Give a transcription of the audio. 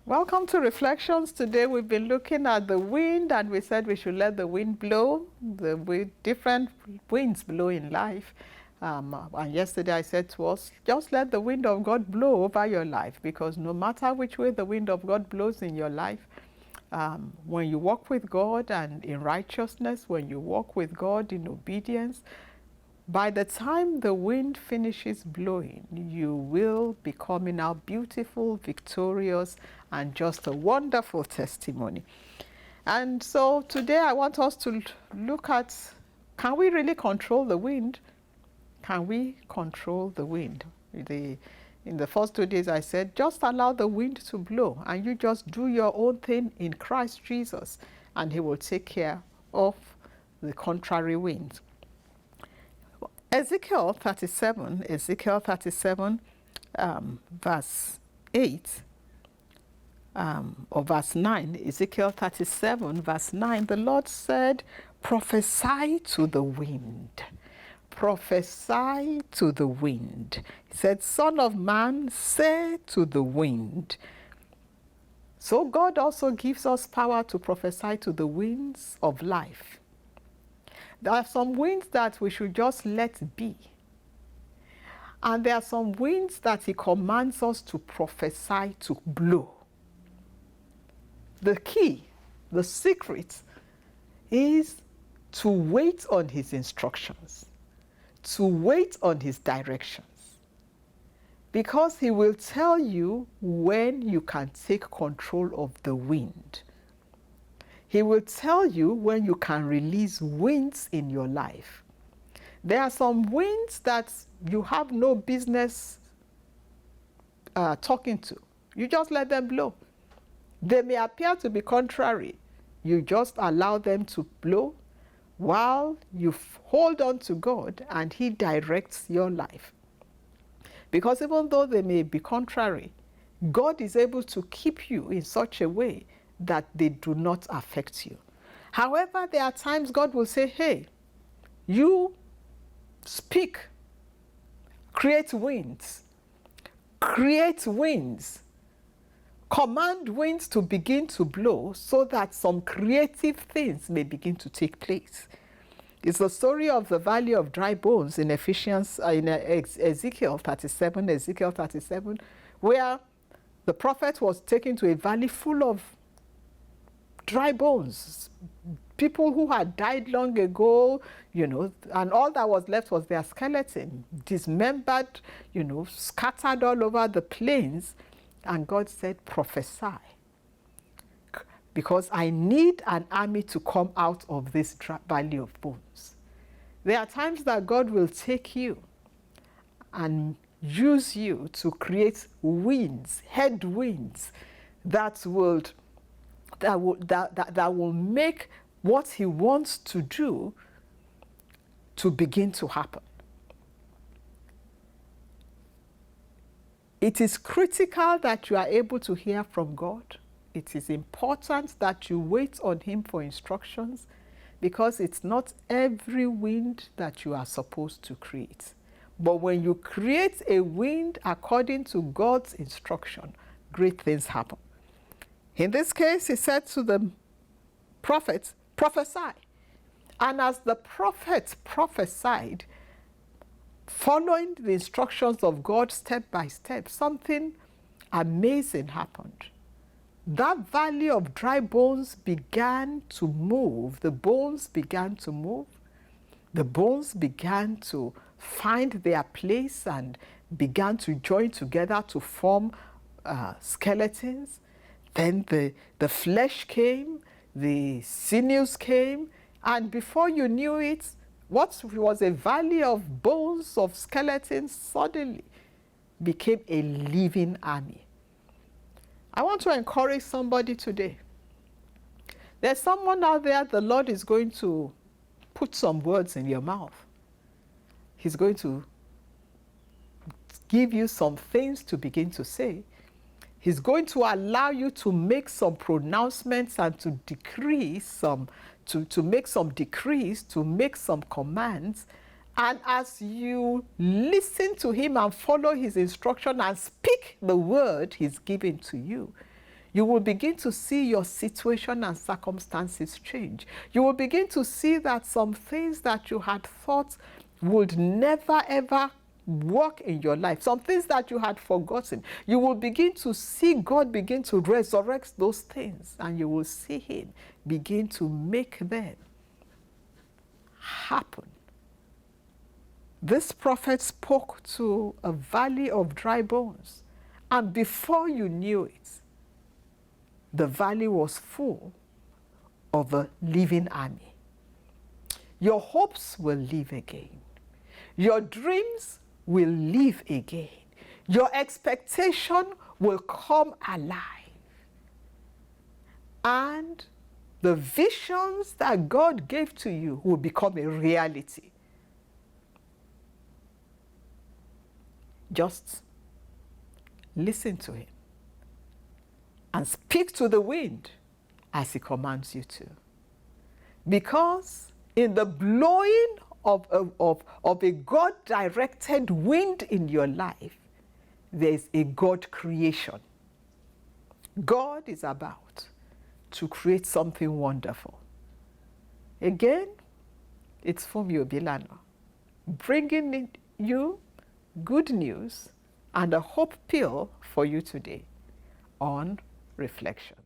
Welcome to Reflections. Today we've been looking at the wind, and we said we should let the wind blow. Different winds blow in life. And yesterday I said to us, just let the wind of God blow over your life, because no matter which way the wind of God blows in your life, when you walk with God and in righteousness, when you walk with God in obedience, by the time the wind finishes blowing, you will be coming out beautiful, victorious, and just a wonderful testimony. And so today I want us to look at, can we really control the wind? Can we control the wind? In the first 2 days I said, just allow the wind to blow and you just do your own thing in Christ Jesus, and he will take care of the contrary winds. Ezekiel 37, verse 8, or verse 9, Ezekiel 37, verse 9, the Lord said, prophesy to the wind. Prophesy to the wind. He said, Son of man, say to the wind. So God also gives us power to prophesy to the winds of life. There are some winds that we should just let be. And there are some winds that he commands us to prophesy to blow. The key, the secret, is to wait on his instructions, to wait on his directions. Because he will tell you when you can take control of the wind. He will tell you when you can release winds in your life. There are some winds that you have no business talking to. You just let them blow. They may appear to be contrary. You just allow them to blow while you hold on to God and he directs your life. Because even though they may be contrary, God is able to keep you in such a way that they do not affect you. However, there are times God will say, hey, you speak, create winds, command winds to begin to blow so that some creative things may begin to take place. It's the story of the valley of dry bones in Ezekiel 37, where the prophet was taken to a valley full of dry bones, people who had died long ago, and all that was left was their skeleton, dismembered, scattered all over the plains. And God said, prophesy, because I need an army to come out of this valley of bones. There are times that God will take you and use you to create winds, headwinds, that will make what he wants to do to begin to happen. It is critical that you are able to hear from God. It is important that you wait on him for instructions, because it's not every wind that you are supposed to create. But when you create a wind according to God's instruction, great things happen. In this case, he said to the prophet, prophesy. And as the prophet prophesied, following the instructions of God step by step, something amazing happened. That valley of dry bones began to move. The bones began to move. The bones began to find their place and began to join together to form skeletons. Then the flesh came, the sinews came, and before you knew it, what was a valley of bones, of skeletons, suddenly became a living army. I want to encourage somebody today. There's someone out there, the Lord is going to put some words in your mouth. He's going to give you some things to begin to say. He's going to allow you to make some pronouncements and to decree some, to make some decrees, to make some commands. And as you listen to him and follow his instruction and speak the word he's given to you, You will begin to see your situation and circumstances change. You will begin to see that some things that you had thought would never ever work in your life, some things that you had forgotten, you will begin to see God begin to resurrect those things, and you will see Him begin to make them happen. This prophet spoke to a valley of dry bones, and before you knew it, the valley was full of a living army. Your hopes will live again. Your dreams will live again. Your expectation will come alive. And the visions that God gave to you will become a reality. Just listen to Him and speak to the wind as He commands you to. Because in the blowing of a God-directed wind in your life, there is a God creation. God is about to create something wonderful. Again, it's Funmi Obilano, bringing you good news and a hope pill for you today on Reflection.